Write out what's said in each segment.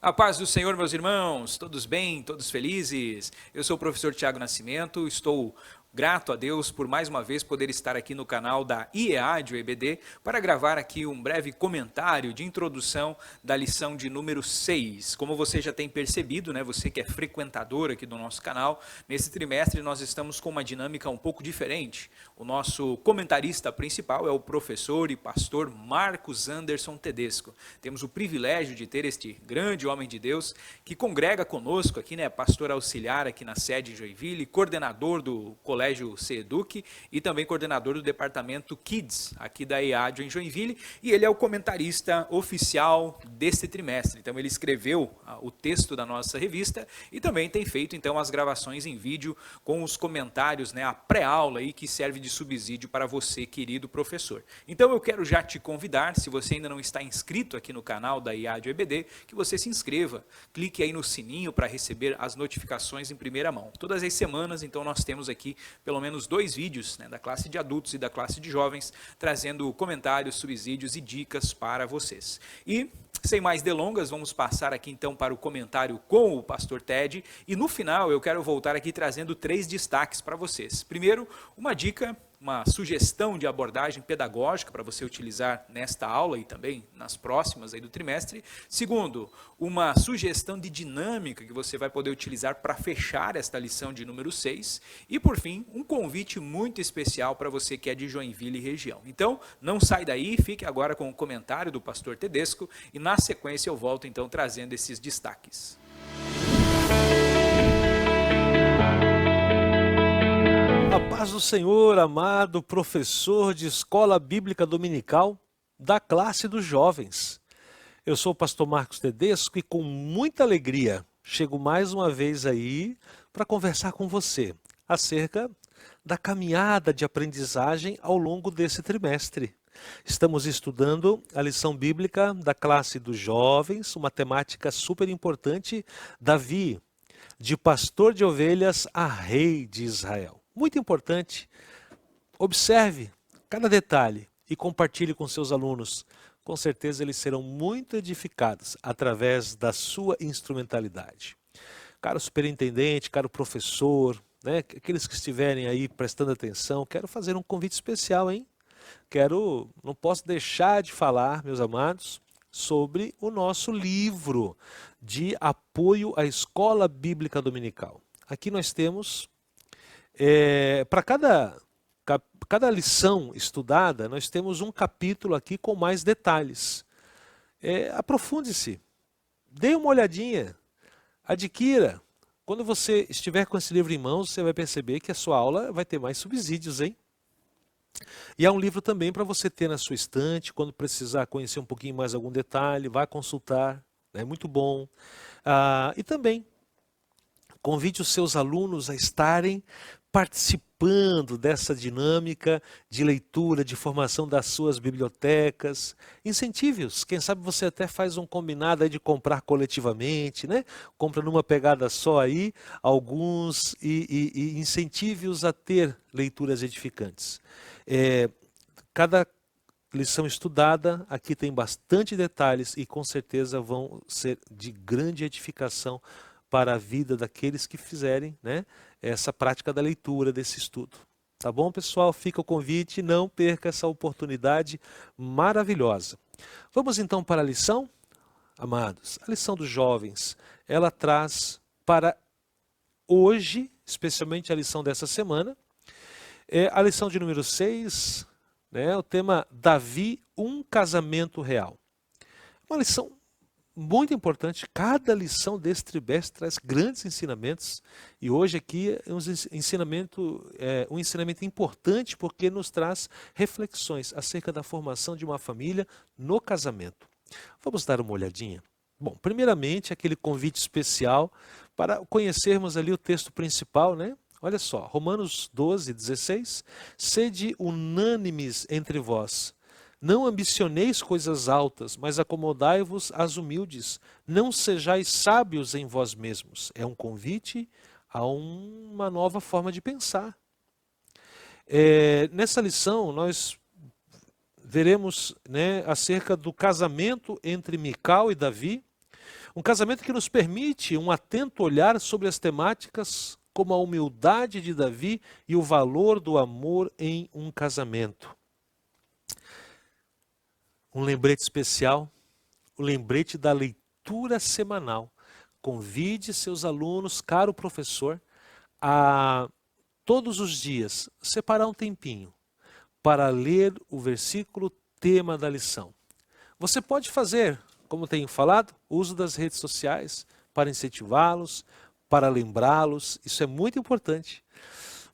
A paz do Senhor, meus irmãos, todos bem, todos felizes? Eu sou o professor Tiago Nascimento, estou grato a Deus por mais uma vez poder estar aqui no canal da IEAD, o EBD, para gravar aqui um breve comentário de introdução da lição de número 6. Como você já tem percebido, né, você que é frequentador aqui do nosso canal, nesse trimestre nós estamos com uma dinâmica um pouco diferente. O nosso comentarista principal é o professor e pastor Marcos Anderson Tedesco. Temos o privilégio de ter este grande homem de Deus que congrega conosco aqui, né, pastor auxiliar aqui na sede em Joinville, coordenador do Colégio CEDUC e também coordenador do departamento Kids aqui da EAD em Joinville, e ele é o comentarista oficial deste trimestre. Então ele escreveu o texto da nossa revista e também tem feito então as gravações em vídeo com os comentários, né, a pré-aula aí que serve de subsídio para você, querido professor. Então eu quero já te convidar, se você ainda não está inscrito aqui no canal da IAD EBD, que você se inscreva, clique aí no sininho para receber as notificações em primeira mão. Todas as semanas, então, nós temos aqui pelo menos 2 vídeos, né, da classe de adultos e da classe de jovens, trazendo comentários, subsídios e dicas para vocês. E, sem mais delongas, vamos passar aqui então para o comentário com o pastor Ted, e no final eu quero voltar aqui trazendo 3 destaques para vocês. Primeiro, uma dica, uma sugestão de abordagem pedagógica para você utilizar nesta aula e também nas próximas aí do trimestre. Segundo, uma sugestão de dinâmica que você vai poder utilizar para fechar esta lição de número 6. E, por fim, um convite muito especial para você que é de Joinville e região. Então, não sai daí, fique agora com o comentário do pastor Tedesco e, na sequência, eu volto então trazendo esses destaques. A paz do Senhor, amado professor de escola bíblica dominical da classe dos jovens. Eu sou o pastor Marcos Tedesco e com muita alegria chego mais uma vez aí para conversar com você acerca da caminhada de aprendizagem ao longo desse trimestre. Estamos estudando a lição bíblica da classe dos jovens, uma temática super importante, Davi, de pastor de ovelhas a rei de Israel. Muito importante, observe cada detalhe e compartilhe com seus alunos. Com certeza eles serão muito edificados através da sua instrumentalidade. Caro superintendente, caro professor, né, aqueles que estiverem aí prestando atenção, quero fazer um convite especial, hein? Não posso deixar de falar, meus amados, sobre o nosso livro de apoio à escola bíblica dominical. Aqui nós temos, para cada lição estudada, nós temos um capítulo aqui com mais detalhes. Aprofunde-se, dê uma olhadinha, adquira. Quando você estiver com esse livro em mãos, você vai perceber que a sua aula vai ter mais subsídios, hein? E há um livro também para você ter na sua estante, quando precisar conhecer um pouquinho mais algum detalhe, vá consultar, é muito bom. E também convide os seus alunos a estarem participando dessa dinâmica de leitura, de formação das suas bibliotecas. Incentive-os. Quem sabe você até faz um combinado aí de comprar coletivamente, né? Compra numa pegada só aí alguns e incentive-os a ter leituras edificantes. Cada lição estudada, aqui tem bastante detalhes e com certeza vão ser de grande edificação para a vida daqueles que fizerem, né, essa prática da leitura, desse estudo. Tá bom, pessoal? Fica o convite, não perca essa oportunidade maravilhosa. Vamos então para a lição, amados. A lição dos jovens, ela traz para hoje, especialmente a lição dessa semana, a lição de número 6, né, o tema Davi, um casamento real. Uma lição muito importante, cada lição desse trimestre traz grandes ensinamentos, e hoje aqui é um ensinamento importante porque nos traz reflexões acerca da formação de uma família no casamento. Vamos dar uma olhadinha? Bom, primeiramente aquele convite especial para conhecermos ali o texto principal, né? Olha só, Romanos 12, 16, sede unânimes entre vós. Não ambicioneis coisas altas, mas acomodai-vos às humildes. Não sejais sábios em vós mesmos. É um convite a uma nova forma de pensar. Nessa lição, nós veremos, né, acerca do casamento entre Mical e Davi, Um casamento que nos permite um atento olhar sobre as temáticas como a humildade de Davi e o valor do amor em um casamento. Um lembrete especial, o lembrete da leitura semanal. Convide seus alunos, caro professor, a todos os dias separar um tempinho para ler o versículo tema da lição. Você pode fazer, como tenho falado, uso das redes sociais para incentivá-los, para lembrá-los. Isso é muito importante.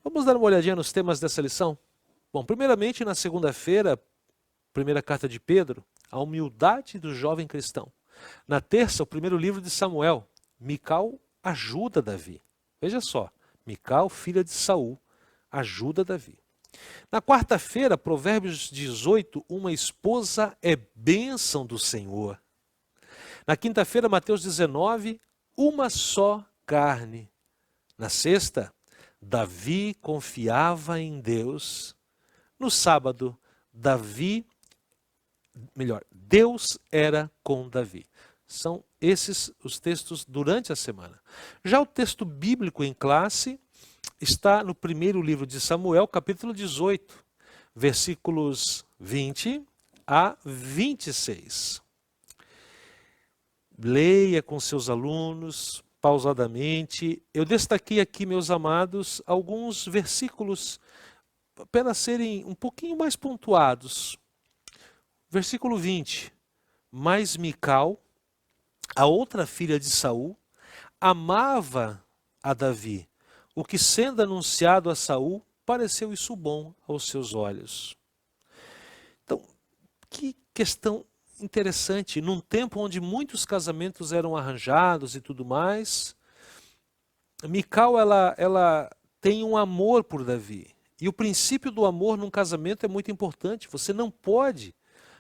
Vamos dar uma olhadinha nos temas dessa lição? Bom, primeiramente, na segunda-feira, primeira carta de Pedro, a humildade do jovem cristão. Na terça, o primeiro livro de Samuel, Mical ajuda Davi. Veja só, Mical, filha de Saul, ajuda Davi. Na quarta-feira, Provérbios 18, uma esposa é bênção do Senhor. Na quinta-feira, Mateus 19, uma só carne. Na sexta, Davi confiava em Deus. No sábado, Deus era com Davi. São esses os textos durante a semana. Já o texto bíblico em classe está no primeiro livro de Samuel, capítulo 18, versículos 20 a 26. Leia com seus alunos, pausadamente. Eu destaquei aqui, meus amados, alguns versículos para serem um pouquinho mais pontuados. Versículo 20. Mas Mical, a outra filha de Saul, amava a Davi, o que sendo anunciado a Saul, pareceu isso bom aos seus olhos. Então, que questão interessante. Num tempo onde muitos casamentos eram arranjados e tudo mais, Mical ela tem um amor por Davi. E o princípio do amor num casamento é muito importante. Você não pode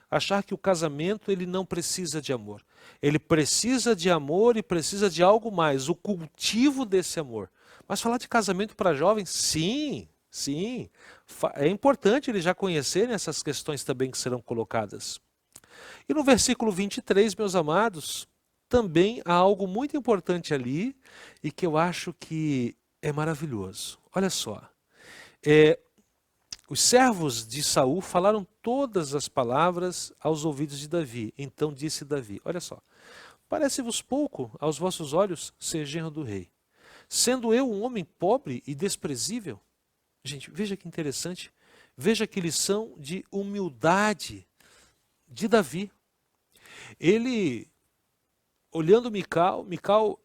achar que o casamento ele não precisa de amor. Ele precisa de amor e precisa de algo mais, o cultivo desse amor. Mas falar de casamento para jovens, sim. É importante eles já conhecerem essas questões também que serão colocadas. E no versículo 23, meus amados, também há algo muito importante ali e que eu acho que é maravilhoso. Olha só. Os servos de Saul falaram todas as palavras aos ouvidos de Davi. Então disse Davi, olha só, parece-vos pouco aos vossos olhos ser genro do rei, sendo eu um homem pobre e desprezível? Gente, veja que interessante, veja que lição de humildade de Davi. Ele, olhando Mical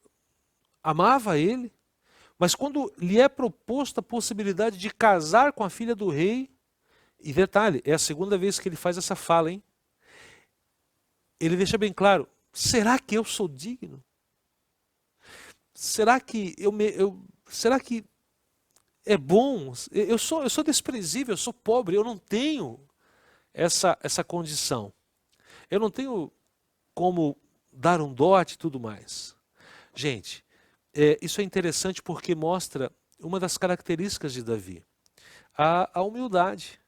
amava ele, mas quando lhe é proposta a possibilidade de casar com a filha do rei, e detalhe, é a segunda vez que ele faz essa fala, hein? Ele deixa bem claro, será que eu sou digno? Será que será que é bom? Eu sou desprezível, eu sou pobre, eu não tenho essa condição. Eu não tenho como dar um dote e tudo mais. Gente, isso é interessante porque mostra uma das características de Davi, a humildade.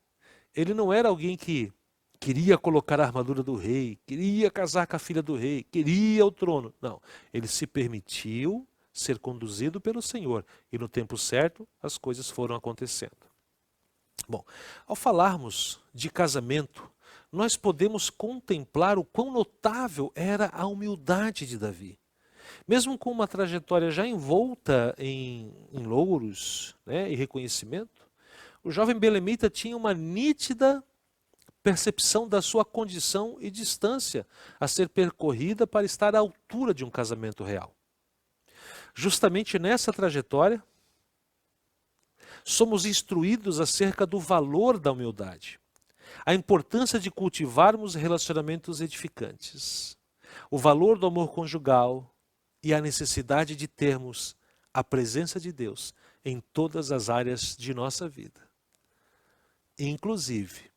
Ele não era alguém que queria colocar a armadura do rei, queria casar com a filha do rei, queria o trono. Não, ele se permitiu ser conduzido pelo Senhor e no tempo certo as coisas foram acontecendo. Bom, ao falarmos de casamento, nós podemos contemplar o quão notável era a humildade de Davi. Mesmo com uma trajetória já envolta em louros, né, e reconhecimento, o jovem belemita tinha uma nítida percepção da sua condição e distância a ser percorrida para estar à altura de um casamento real. Justamente nessa trajetória, somos instruídos acerca do valor da humildade, a importância de cultivarmos relacionamentos edificantes, o valor do amor conjugal e a necessidade de termos a presença de Deus em todas as áreas de nossa vida, inclusive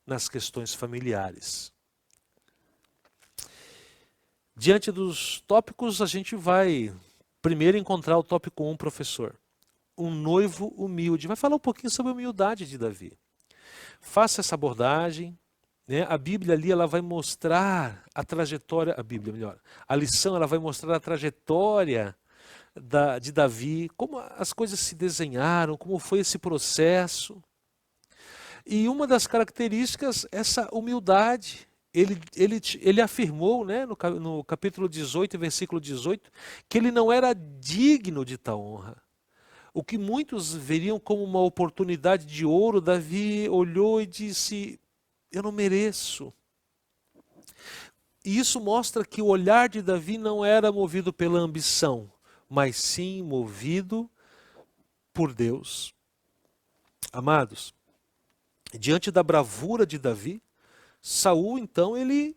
nas questões familiares. Diante dos tópicos, a gente vai primeiro encontrar o tópico 1, professor. Um noivo humilde. Vai falar um pouquinho sobre a humildade de Davi. Faça essa abordagem, né, a Bíblia ali ela vai mostrar a trajetória, a Bíblia melhor, a lição ela vai mostrar a trajetória de Davi, como as coisas se desenharam, como foi esse processo. E uma das características, essa humildade. Ele afirmou, né, no capítulo 18, versículo 18, que ele não era digno de tal honra. O que muitos veriam como uma oportunidade de ouro, Davi olhou e disse, eu não mereço. E isso mostra que o olhar de Davi não era movido pela ambição, mas sim movido por Deus. Amados, diante da bravura de Davi, Saul, então, ele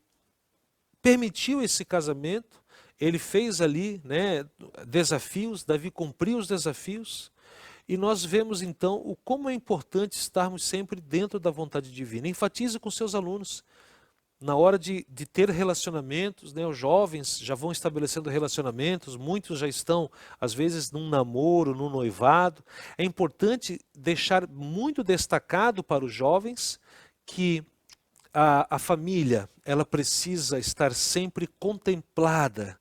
permitiu esse casamento, ele fez ali, né, desafios, Davi cumpriu os desafios, e nós vemos então o como é importante estarmos sempre dentro da vontade divina. Enfatize com seus alunos, na hora de ter relacionamentos, né, os jovens já vão estabelecendo relacionamentos, muitos já estão, às vezes, num namoro, num noivado. É importante deixar muito destacado para os jovens que a família, ela precisa estar sempre contemplada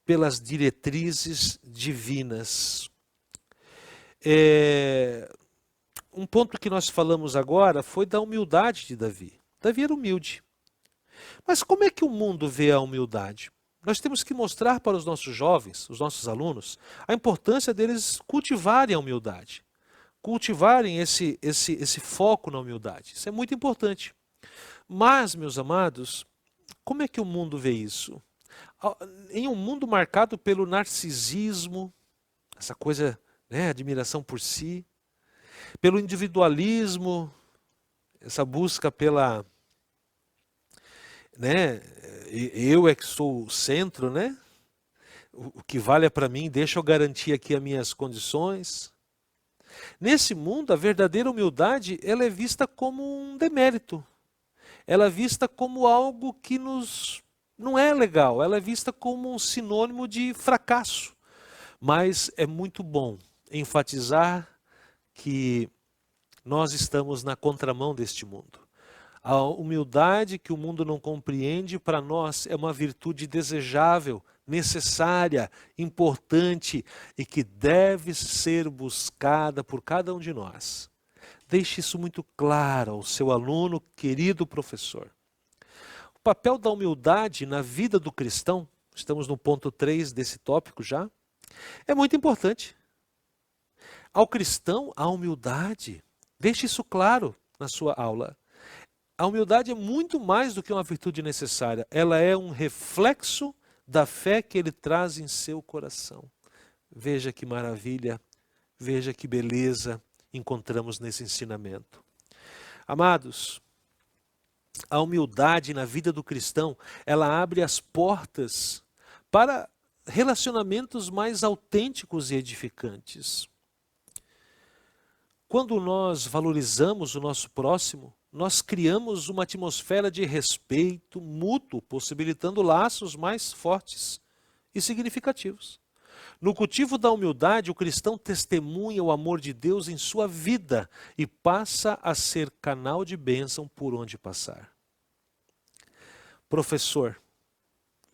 pelas diretrizes divinas. Um ponto que nós falamos agora foi da humildade de Davi. Davi era humilde. Mas como é que o mundo vê a humildade? Nós temos que mostrar para os nossos jovens, os nossos alunos, a importância deles cultivarem a humildade. Cultivarem esse foco na humildade. Isso é muito importante. Mas, meus amados, como é que o mundo vê isso? Em um mundo marcado pelo narcisismo, essa coisa, né, admiração por si, pelo individualismo, essa busca pela, né, eu é que sou o centro, né? O que vale é para mim, deixa eu garantir aqui as minhas condições. Nesse mundo, a verdadeira humildade, ela é vista como um demérito. Ela é vista como algo que não é legal, ela é vista como um sinônimo de fracasso. Mas é muito bom enfatizar que nós estamos na contramão deste mundo. A humildade que o mundo não compreende, para nós, é uma virtude desejável, necessária, importante e que deve ser buscada por cada um de nós. Deixe isso muito claro ao seu aluno, querido professor. O papel da humildade na vida do cristão, estamos no ponto 3 desse tópico já, é muito importante. Ao cristão, a humildade, deixe isso claro na sua aula. A humildade é muito mais do que uma virtude necessária, ela é um reflexo da fé que ele traz em seu coração. Veja que maravilha, veja que beleza encontramos nesse ensinamento. Amados, a humildade na vida do cristão, ela abre as portas para relacionamentos mais autênticos e edificantes. Quando nós valorizamos o nosso próximo, nós criamos uma atmosfera de respeito mútuo, possibilitando laços mais fortes e significativos. No cultivo da humildade, o cristão testemunha o amor de Deus em sua vida e passa a ser canal de bênção por onde passar. Professor,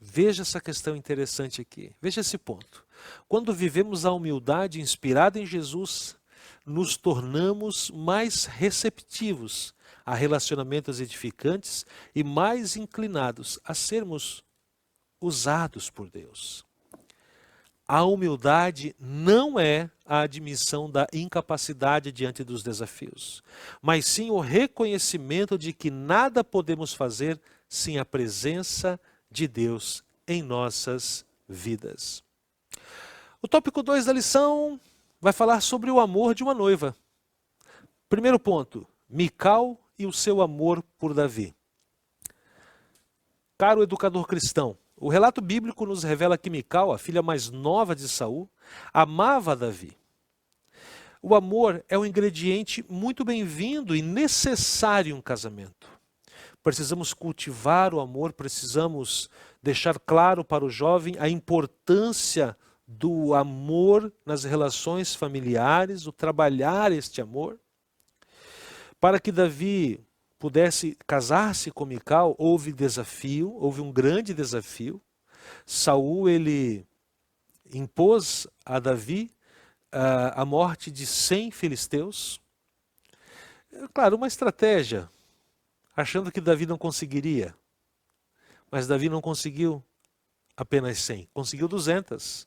veja essa questão interessante aqui, veja esse ponto. Quando vivemos a humildade inspirada em Jesus, nos tornamos mais receptivos a relacionamentos edificantes e mais inclinados a sermos usados por Deus. A humildade não é a admissão da incapacidade diante dos desafios, mas sim o reconhecimento de que nada podemos fazer sem a presença de Deus em nossas vidas. O tópico 2 da lição vai falar sobre o amor de uma noiva. Primeiro ponto, Mical e o seu amor por Davi. Caro educador cristão, o relato bíblico nos revela que Mical, a filha mais nova de Saul, amava Davi. O amor é um ingrediente muito bem-vindo e necessário em um casamento. Precisamos cultivar o amor, precisamos deixar claro para o jovem a importância do amor nas relações familiares, o trabalhar este amor, para que Davi pudesse casar-se com Mical, houve desafio, houve um grande desafio. Saul, ele impôs a Davi a morte de 100 filisteus. Claro, uma estratégia, achando que Davi não conseguiria. Mas Davi não conseguiu apenas 100, conseguiu 200.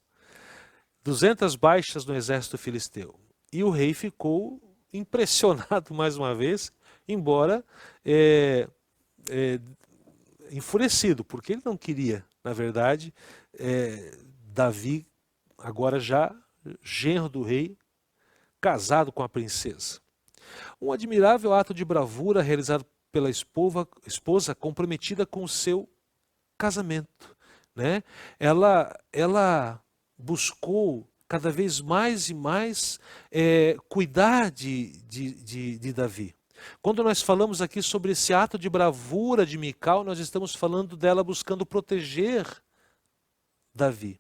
200 baixas no exército filisteu. E o rei ficou impressionado mais uma vez, embora enfurecido, porque ele não queria, na verdade, Davi, agora já genro do rei, casado com a princesa. Um admirável ato de bravura realizado pela esposa comprometida com o seu casamento, né? Ela buscou cada vez mais e mais cuidar de Davi. Quando nós falamos aqui sobre esse ato de bravura de Mical, nós estamos falando dela buscando proteger Davi.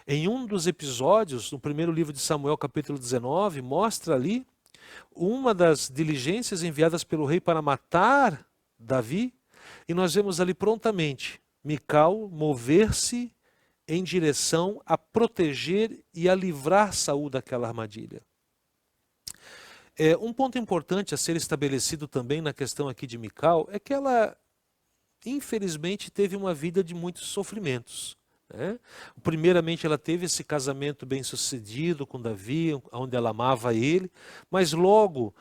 Em um dos episódios, no primeiro livro de Samuel, capítulo 19, mostra ali uma das diligências enviadas pelo rei para matar Davi, e nós vemos ali prontamente Mical mover-se em direção a proteger e a livrar Saul daquela armadilha. Um ponto importante a ser estabelecido também na questão aqui de Mical é que ela, infelizmente, teve uma vida de muitos sofrimentos. Primeiramente, ela teve esse casamento bem sucedido com Davi, onde ela amava ele, mas logo,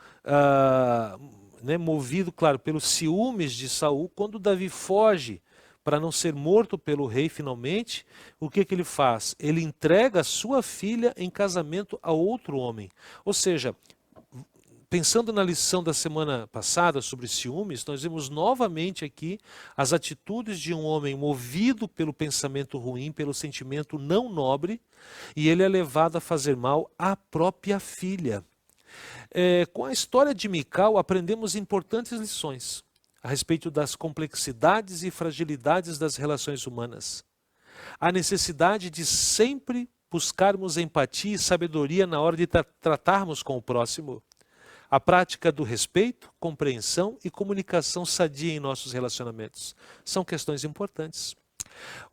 movido, claro, pelos ciúmes de Saul, quando Davi foge para não ser morto pelo rei finalmente, o que ele faz? Ele entrega a sua filha em casamento a outro homem. Ou seja, pensando na lição da semana passada sobre ciúmes, nós vemos novamente aqui as atitudes de um homem movido pelo pensamento ruim, pelo sentimento não nobre, e ele é levado a fazer mal à própria filha. Com a história de Mical, aprendemos importantes lições a respeito das complexidades e fragilidades das relações humanas. A necessidade de sempre buscarmos empatia e sabedoria na hora de tratarmos com o próximo. A prática do respeito, compreensão e comunicação sadia em nossos relacionamentos. São questões importantes.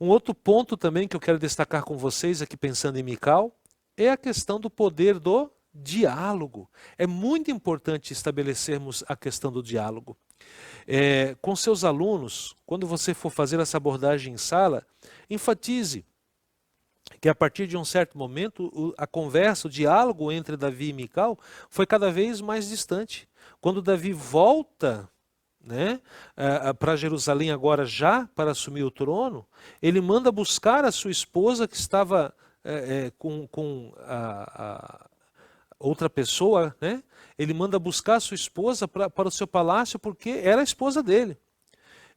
Um outro ponto também que eu quero destacar com vocês aqui pensando em Mical é a questão do poder do diálogo. É muito importante estabelecermos a questão do diálogo. Com seus alunos, quando você for fazer essa abordagem em sala, enfatize que a partir de um certo momento a conversa, o diálogo entre Davi e Mical foi cada vez mais distante. Quando Davi volta para Jerusalém agora já para assumir o trono, ele manda buscar a sua esposa que estava com outra pessoa, ele manda buscar a sua esposa para o seu palácio porque era a esposa dele.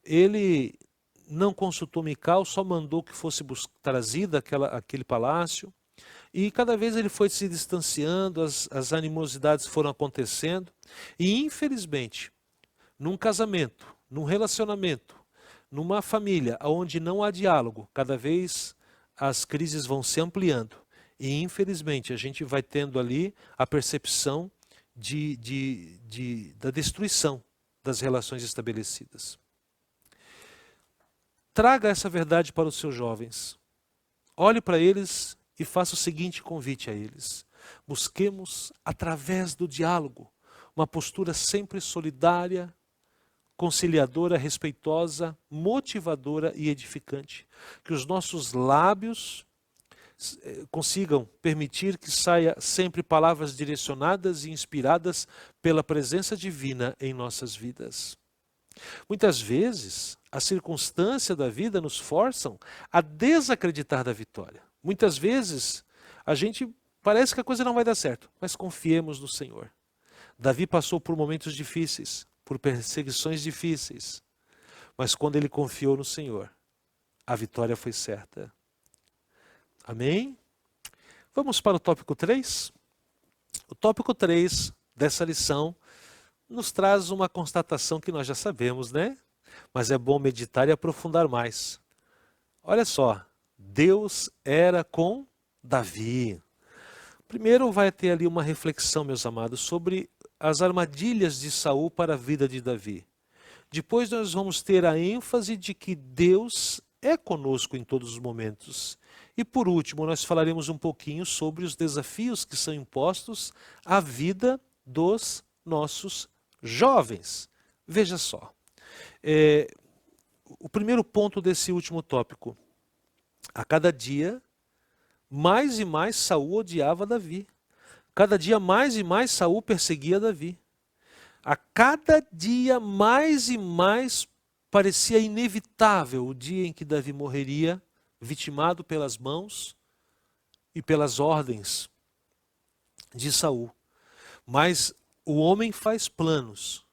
Ele não consultou Mical, só mandou que fosse trazida aquele palácio. E cada vez ele foi se distanciando, as animosidades foram acontecendo. E infelizmente, num casamento, num relacionamento, numa família onde não há diálogo, cada vez as crises vão se ampliando. E infelizmente a gente vai tendo ali a percepção da destruição das relações estabelecidas. Traga essa verdade para os seus jovens. Olhe para eles e faça o seguinte convite a eles. Busquemos, através do diálogo, uma postura sempre solidária, conciliadora, respeitosa, motivadora e edificante. Que os nossos lábios consigam permitir que saia sempre palavras direcionadas e inspiradas pela presença divina em nossas vidas. Muitas vezes, a circunstância da vida nos forçam a desacreditar da vitória. Muitas vezes, a gente parece que a coisa não vai dar certo, mas confiemos no Senhor. Davi passou por momentos difíceis, por perseguições difíceis, mas quando ele confiou no Senhor, a vitória foi certa. Amém? Vamos para o tópico 3? O tópico 3 dessa lição nos traz uma constatação que nós já sabemos, Mas é bom meditar e aprofundar mais. Olha só, Deus era com Davi. Primeiro vai ter ali uma reflexão, meus amados, sobre as armadilhas de Saul para a vida de Davi. Depois nós vamos ter a ênfase de que Deus é conosco em todos os momentos. E por último, nós falaremos um pouquinho sobre os desafios que são impostos à vida dos nossos jovens. Veja só, o primeiro ponto desse último tópico. A cada dia, mais e mais Saul odiava Davi. Cada dia mais e mais Saul perseguia Davi. A cada dia mais e mais parecia inevitável o dia em que Davi morreria, vitimado pelas mãos e pelas ordens de Saul. Mas o homem faz planos,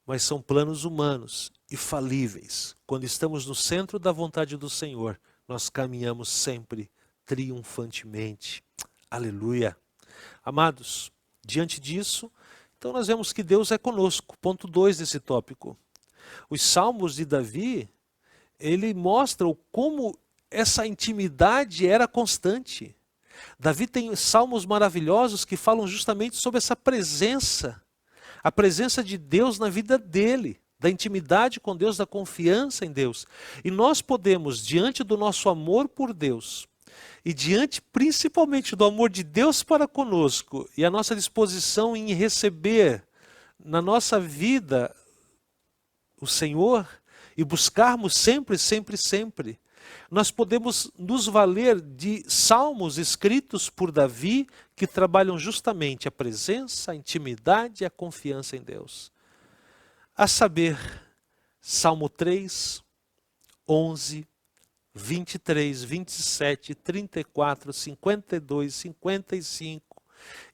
mas são planos humanos e falíveis. Quando estamos no centro da vontade do Senhor, nós caminhamos sempre triunfantemente. Aleluia. Amados, diante disso, então nós vemos que Deus é conosco. Ponto 2 desse tópico. Os salmos de Davi, ele mostra como essa intimidade era constante. Davi tem salmos maravilhosos que falam justamente sobre essa presença, a presença de Deus na vida dele, da intimidade com Deus, da confiança em Deus. E nós podemos, diante do nosso amor por Deus, e diante principalmente do amor de Deus para conosco, e a nossa disposição em receber na nossa vida o Senhor, e buscarmos sempre, sempre, sempre, nós podemos nos valer de salmos escritos por Davi que trabalham justamente a presença, a intimidade e a confiança em Deus. A saber, Salmo 3, 11, 23, 27, 34, 52, 55.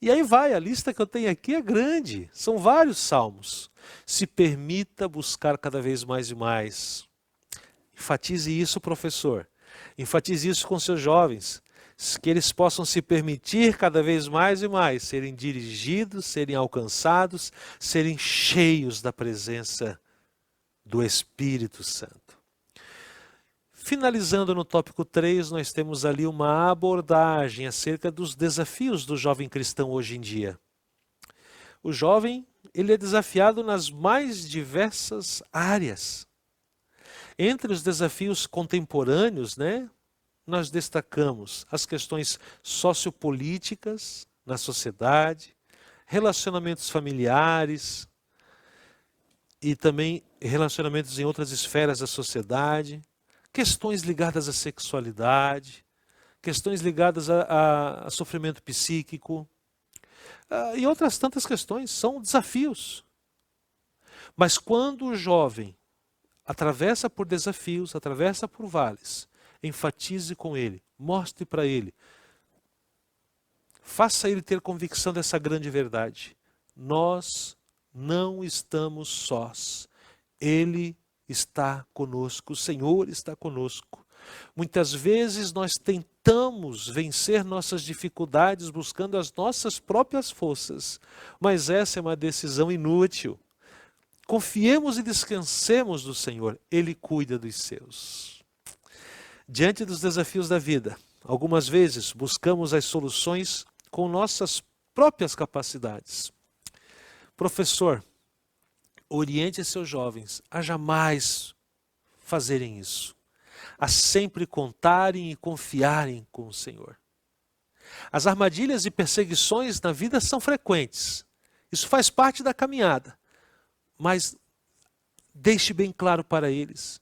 E aí vai, a lista que eu tenho aqui é grande, são vários salmos. Se permita buscar cada vez mais e mais. Enfatize isso, professor. Enfatize isso com seus jovens. Que eles possam se permitir cada vez mais e mais serem dirigidos, serem alcançados, serem cheios da presença do Espírito Santo. Finalizando no tópico 3, nós temos ali uma abordagem acerca dos desafios do jovem cristão hoje em dia. O jovem, ele é desafiado nas mais diversas áreas. Entre os desafios contemporâneos, nós destacamos as questões sociopolíticas na sociedade, relacionamentos familiares e também relacionamentos em outras esferas da sociedade, questões ligadas à sexualidade, questões ligadas a sofrimento psíquico e outras tantas questões. São desafios. Mas quando o jovem atravessa por desafios, atravessa por vales, enfatize com ele, mostre para ele, faça ele ter convicção dessa grande verdade. Nós não estamos sós. Ele está conosco, o Senhor está conosco. Muitas vezes nós tentamos vencer nossas dificuldades buscando as nossas próprias forças, mas essa é uma decisão inútil. Confiemos e descansemos do Senhor, Ele cuida dos seus. Diante dos desafios da vida, algumas vezes buscamos as soluções com nossas próprias capacidades. Professor, oriente seus jovens a jamais fazerem isso, a sempre contarem e confiarem com o Senhor. As armadilhas e perseguições na vida são frequentes, isso faz parte da caminhada, mas deixe bem claro para eles,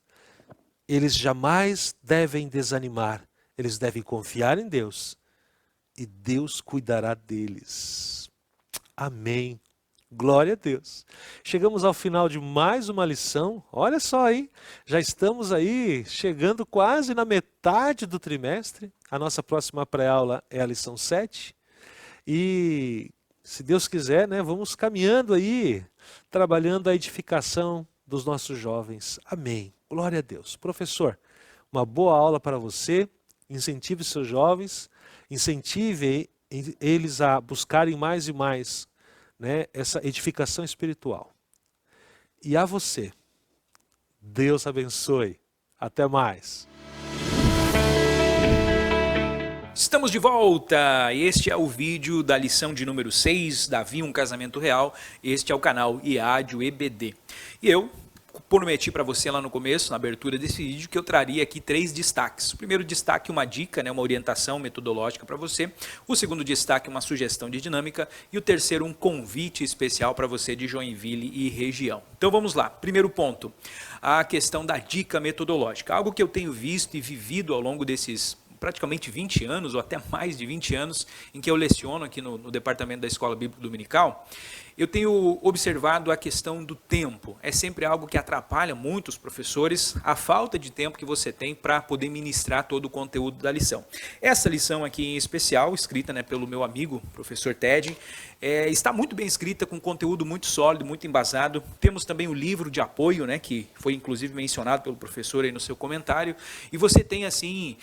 eles jamais devem desanimar, eles devem confiar em Deus e Deus cuidará deles. Amém. Glória a Deus. Chegamos ao final de mais uma lição. Olha só aí, já estamos aí chegando quase na metade do trimestre. A nossa próxima pré-aula é a lição 7. E se Deus quiser, vamos caminhando aí, trabalhando a edificação dos nossos jovens. Amém. Glória a Deus. Professor, uma boa aula para você. Incentive seus jovens, incentive eles a buscarem mais e mais essa edificação espiritual. E a você, Deus abençoe. Até mais. Estamos de volta! Este é o vídeo da lição de número 6, Davi, um casamento real. Este é o canal IADIO EBD. E eu prometi para você lá no começo, na abertura desse vídeo, que eu traria aqui 3 destaques. O primeiro destaque, uma dica, uma orientação metodológica para você. O segundo destaque, uma sugestão de dinâmica. E o terceiro, um convite especial para você de Joinville e região. Então vamos lá. Primeiro ponto, a questão da dica metodológica. Algo que eu tenho visto e vivido ao longo desses praticamente 20 anos, ou até mais de 20 anos, em que eu leciono aqui no departamento da Escola Bíblica Dominical, eu tenho observado a questão do tempo. É sempre algo que atrapalha muito os professores, a falta de tempo que você tem para poder ministrar todo o conteúdo da lição. Essa lição aqui em especial, escrita pelo meu amigo, professor Ted, está muito bem escrita, com conteúdo muito sólido, muito embasado. Temos também o livro de apoio, que foi inclusive mencionado pelo professor aí no seu comentário. E você tem assim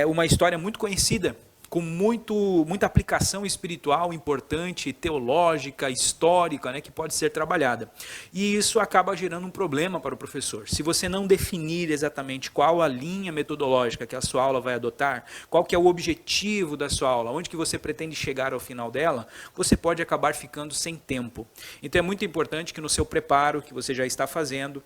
uma história muito conhecida, com muita aplicação espiritual importante, teológica, histórica, que pode ser trabalhada. E isso acaba gerando um problema para o professor. Se você não definir exatamente qual a linha metodológica que a sua aula vai adotar, qual que é o objetivo da sua aula, onde que você pretende chegar ao final dela, você pode acabar ficando sem tempo. Então é muito importante que no seu preparo, que você já está fazendo,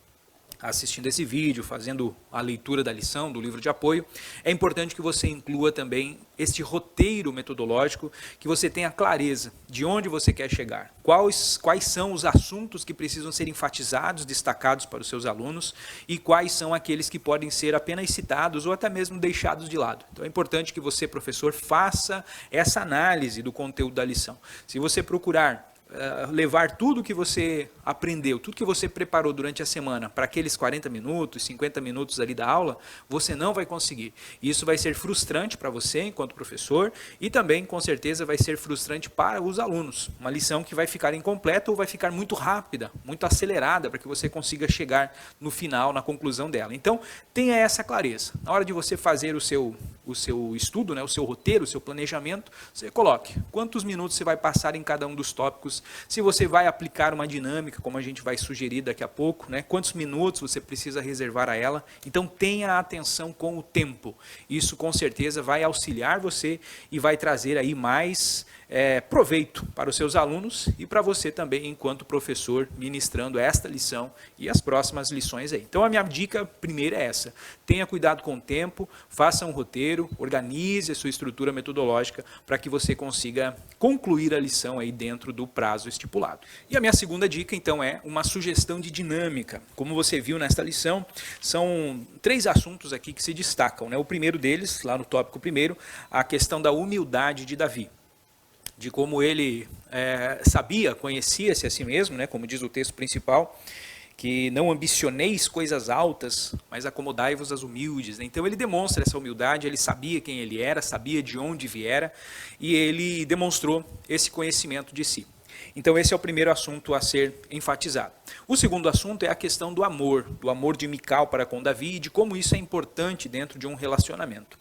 assistindo esse vídeo, fazendo a leitura da lição, do livro de apoio, é importante que você inclua também este roteiro metodológico, que você tenha clareza de onde você quer chegar, quais são os assuntos que precisam ser enfatizados, destacados para os seus alunos, e quais são aqueles que podem ser apenas citados ou até mesmo deixados de lado. Então é importante que você, professor, faça essa análise do conteúdo da lição. Se você procurar levar tudo que você aprendeu, tudo que você preparou durante a semana para aqueles 40 minutos, 50 minutos ali da aula, você não vai conseguir. Isso vai ser frustrante para você enquanto professor e também, com certeza, vai ser frustrante para os alunos. Uma lição que vai ficar incompleta ou vai ficar muito rápida, muito acelerada, para que você consiga chegar no final, na conclusão dela. Então, tenha essa clareza. Na hora de você fazer o seu estudo, o seu roteiro, o seu planejamento, você coloque quantos minutos você vai passar em cada um dos tópicos, se você vai aplicar uma dinâmica, como a gente vai sugerir daqui a pouco, quantos minutos você precisa reservar a ela. Então tenha atenção com o tempo. Isso com certeza vai auxiliar você e vai trazer aí mais proveito para os seus alunos e para você também enquanto professor ministrando esta lição e as próximas lições aí. Então a minha dica primeira é essa: tenha cuidado com o tempo, faça um roteiro, organize a sua estrutura metodológica para que você consiga concluir a lição aí dentro do prazo estipulado. E a minha segunda dica então é uma sugestão de dinâmica. Como você viu nesta lição, são 3 assuntos aqui que se destacam, O primeiro deles, lá no tópico primeiro, a questão da humildade de Davi, de como ele conhecia-se a si mesmo, como diz o texto principal, que não ambicioneis coisas altas, mas acomodai-vos às humildes. Então ele demonstra essa humildade, ele sabia quem ele era, sabia de onde viera, e ele demonstrou esse conhecimento de si. Então esse é o primeiro assunto a ser enfatizado. O segundo assunto é a questão do amor de Mical para com Davi e de como isso é importante dentro de um relacionamento.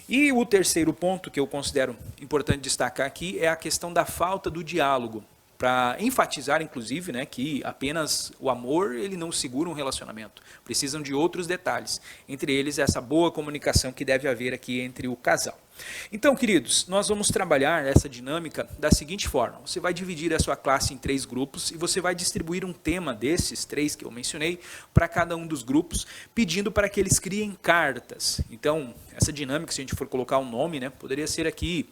E o terceiro ponto que eu considero importante destacar aqui é a questão da falta do diálogo, para enfatizar, inclusive, que apenas o amor ele não segura um relacionamento. Precisam de outros detalhes, entre eles essa boa comunicação que deve haver aqui entre o casal. Então, queridos, nós vamos trabalhar essa dinâmica da seguinte forma: você vai dividir a sua classe em 3 grupos e você vai distribuir um tema desses 3 que eu mencionei para cada um dos grupos, pedindo para que eles criem cartas. Então, essa dinâmica, se a gente for colocar um nome, poderia ser aqui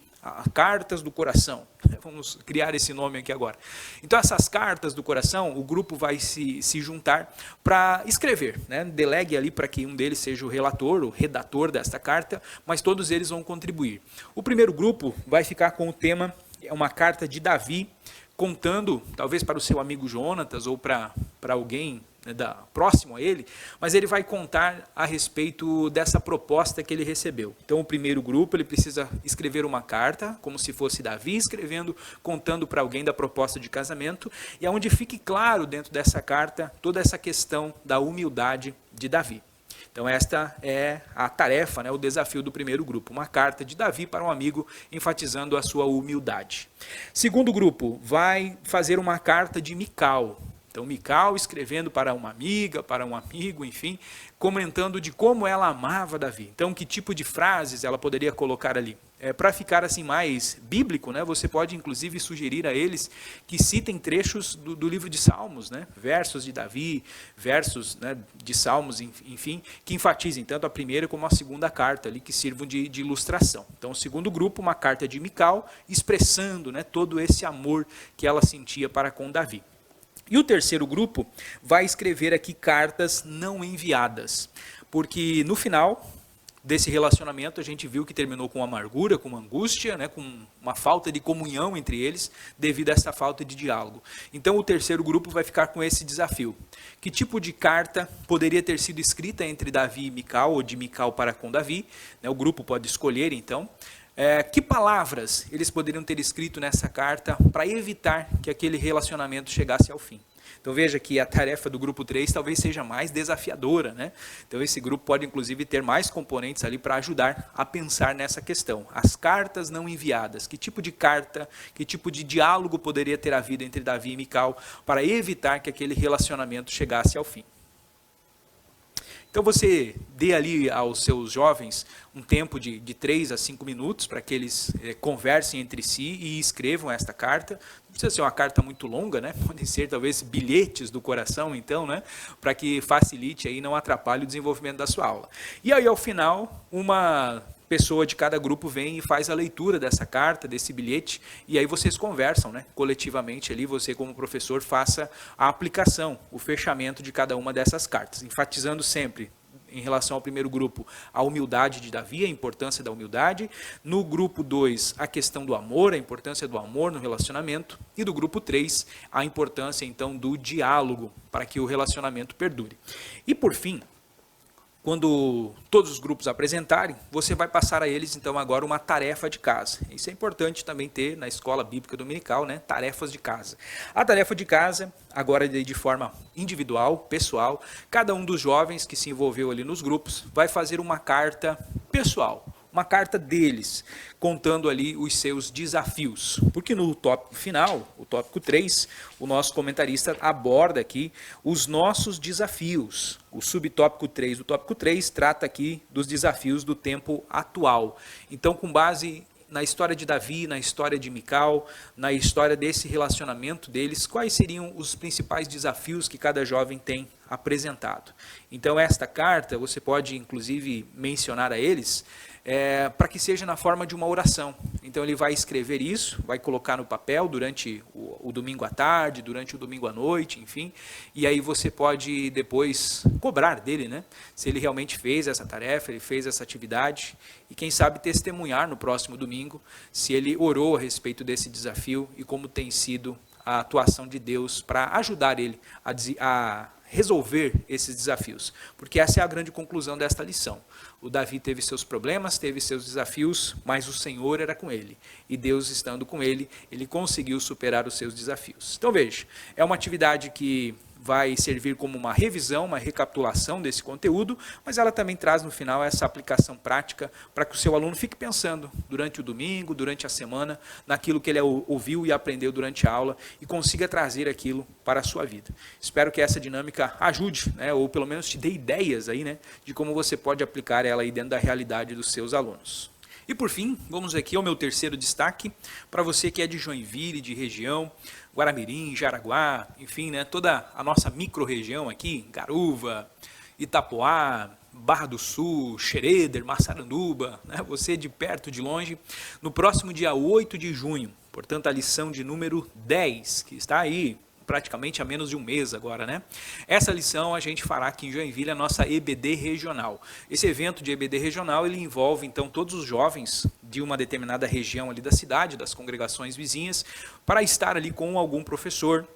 Cartas do Coração. Vamos criar esse nome aqui agora. Então, essas cartas do coração, o grupo vai se juntar para escrever. Delegue ali para que um deles seja o relator, o redator desta carta, mas todos eles vão contribuir. O primeiro grupo vai ficar com o tema, uma carta de Davi, contando, talvez para o seu amigo Jonatas ou para alguém próximo a ele, mas ele vai contar a respeito dessa proposta que ele recebeu. Então, o primeiro grupo, ele precisa escrever uma carta, como se fosse Davi escrevendo, contando para alguém da proposta de casamento, e onde fique claro dentro dessa carta toda essa questão da humildade de Davi. Então esta é a tarefa, o desafio do primeiro grupo, uma carta de Davi para um amigo enfatizando a sua humildade. Segundo grupo vai fazer uma carta de Mical. Então, Mical escrevendo para uma amiga, para um amigo, enfim, comentando de como ela amava Davi. Então, que tipo de frases ela poderia colocar ali? Para ficar assim mais bíblico, né, você pode inclusive sugerir a eles que citem trechos do livro de Salmos, né, versos de Davi, versos, né, de Salmos, enfim, que enfatizem tanto a primeira como a segunda carta ali, que sirvam de ilustração. Então, o segundo grupo, uma carta de Mical, expressando, né, todo esse amor que ela sentia para com Davi. E o terceiro grupo vai escrever aqui cartas não enviadas, porque no final desse relacionamento a gente viu que terminou com amargura, com angústia, né, com uma falta de comunhão entre eles, devido a essa falta de diálogo. Então o terceiro grupo vai ficar com esse desafio. Que tipo de carta poderia ter sido escrita entre Davi e Mical, ou de Mical para com Davi? Né, o grupo pode escolher então. Que palavras eles poderiam ter escrito nessa carta para evitar que aquele relacionamento chegasse ao fim? Então veja que a tarefa do grupo 3 talvez seja mais desafiadora, né? Então esse grupo pode inclusive ter mais componentes ali para ajudar a pensar nessa questão. As cartas não enviadas, que tipo de carta, que tipo de diálogo poderia ter havido entre Davi e Mical para evitar que aquele relacionamento chegasse ao fim? Então você dê ali aos seus jovens um tempo de 3 a 5 minutos para que eles conversem entre si e escrevam esta carta. Não precisa ser uma carta muito longa, né? Podem ser talvez bilhetes do coração, então, né? Para que facilite aí, não atrapalhe o desenvolvimento da sua aula. E aí, ao final, uma pessoa de cada grupo vem e faz a leitura dessa carta, desse bilhete, e aí vocês conversam, né, coletivamente ali, você como professor faça a aplicação, o fechamento de cada uma dessas cartas, enfatizando sempre, em relação ao primeiro grupo, a humildade de Davi, a importância da humildade, no grupo 2, a questão do amor, a importância do amor no relacionamento, e do grupo 3, a importância então do diálogo, para que o relacionamento perdure. E por fim, quando todos os grupos apresentarem, você vai passar a eles, então, agora uma tarefa de casa. Isso é importante também ter na escola bíblica dominical, né? Tarefas de casa. A tarefa de casa, agora de forma individual, pessoal, cada um dos jovens que se envolveu ali nos grupos vai fazer uma carta pessoal, uma carta deles, contando ali os seus desafios. Porque no tópico final, o tópico 3, o nosso comentarista aborda aqui os nossos desafios. O subtópico 3 do tópico 3 trata aqui dos desafios do tempo atual. Então, com base na história de Davi, na história de Mical, na história desse relacionamento deles, quais seriam os principais desafios que cada jovem tem apresentado. Então, esta carta, você pode inclusive mencionar a eles, para que seja na forma de uma oração. Então ele vai escrever isso, vai colocar no papel durante o domingo à tarde, durante o domingo à noite, enfim, e aí você pode depois cobrar dele, né? Se ele realmente fez essa tarefa, ele fez essa atividade, e quem sabe testemunhar no próximo domingo, se ele orou a respeito desse desafio e como tem sido a atuação de Deus para ajudar ele a resolver esses desafios, porque essa é a grande conclusão desta lição. O Davi teve seus problemas, teve seus desafios, mas o Senhor era com ele, e Deus estando com ele, ele conseguiu superar os seus desafios. Então veja, é uma atividade que vai servir como uma revisão, uma recapitulação desse conteúdo, mas ela também traz no final essa aplicação prática para que o seu aluno fique pensando durante o domingo, durante a semana, naquilo que ele ouviu e aprendeu durante a aula e consiga trazer aquilo para a sua vida. Espero que essa dinâmica ajude, né, ou pelo menos te dê ideias aí, né, de como você pode aplicar ela aí dentro da realidade dos seus alunos. E por fim, vamos aqui ao meu terceiro destaque, para você que é de Joinville, de região, Guaramirim, Jaraguá, enfim, né, toda a nossa micro-região aqui, Garuva, Itapoá, Barra do Sul, Xereder, Massaranduba, né, você de perto, de longe, no próximo dia 8 de junho, portanto a lição de número 10, que está aí, praticamente há menos de um mês agora, né? Essa lição a gente fará aqui em Joinville, a nossa EBD regional. Esse evento de EBD regional, ele envolve então todos os jovens de uma determinada região ali da cidade, das congregações vizinhas, para estar ali com algum professor,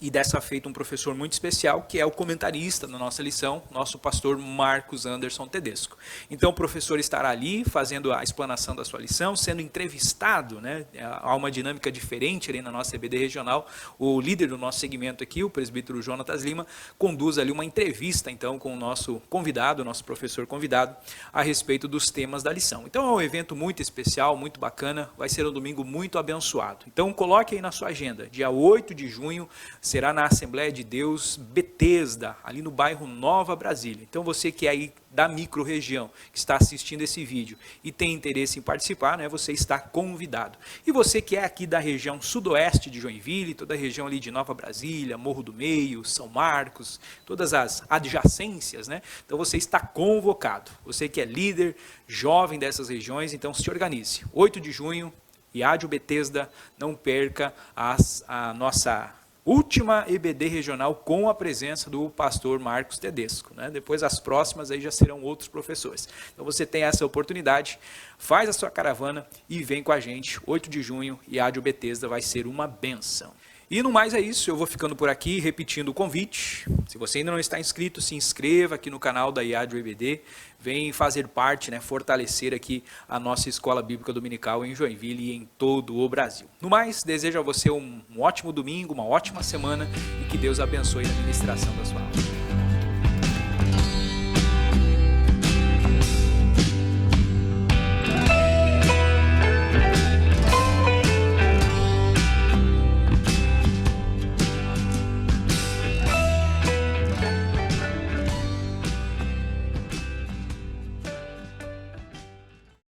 e dessa feita um professor muito especial, que é o comentarista da nossa lição, nosso pastor Marcos Anderson Tedesco. Então o professor estará ali, fazendo a explanação da sua lição, sendo entrevistado, né? Há uma dinâmica diferente ali na nossa EBD regional. O líder do nosso segmento aqui, o presbítero Jonatas Lima, conduz ali uma entrevista, então, com o nosso convidado, o nosso professor convidado, a respeito dos temas da lição. Então é um evento muito especial, muito bacana, vai ser um domingo muito abençoado. Então coloque aí na sua agenda, dia 8 de junho, será na Assembleia de Deus Betesda, ali no bairro Nova Brasília. Então você que é aí da micro-região, que está assistindo esse vídeo e tem interesse em participar, né, você está convidado. E você que é aqui da região sudoeste de Joinville, toda a região ali de Nova Brasília, Morro do Meio, São Marcos, todas as adjacências, né, então você está convocado. Você que é líder, jovem dessas regiões, então se organize. 8 de junho, IADIO Betesda, não perca a nossa última EBD regional com a presença do pastor Marcos Tedesco, né? Depois as próximas aí já serão outros professores. Então você tem essa oportunidade, faz a sua caravana e vem com a gente. 8 de junho, IADIO Betesda, vai ser uma bênção. E no mais é isso, eu vou ficando por aqui, repetindo o convite. Se você ainda não está inscrito, se inscreva aqui no canal da IADIO EBD, vem fazer parte, né, fortalecer aqui a nossa Escola Bíblica Dominical em Joinville e em todo o Brasil. No mais, desejo a você um ótimo domingo, uma ótima semana e que Deus abençoe a ministração da sua aula.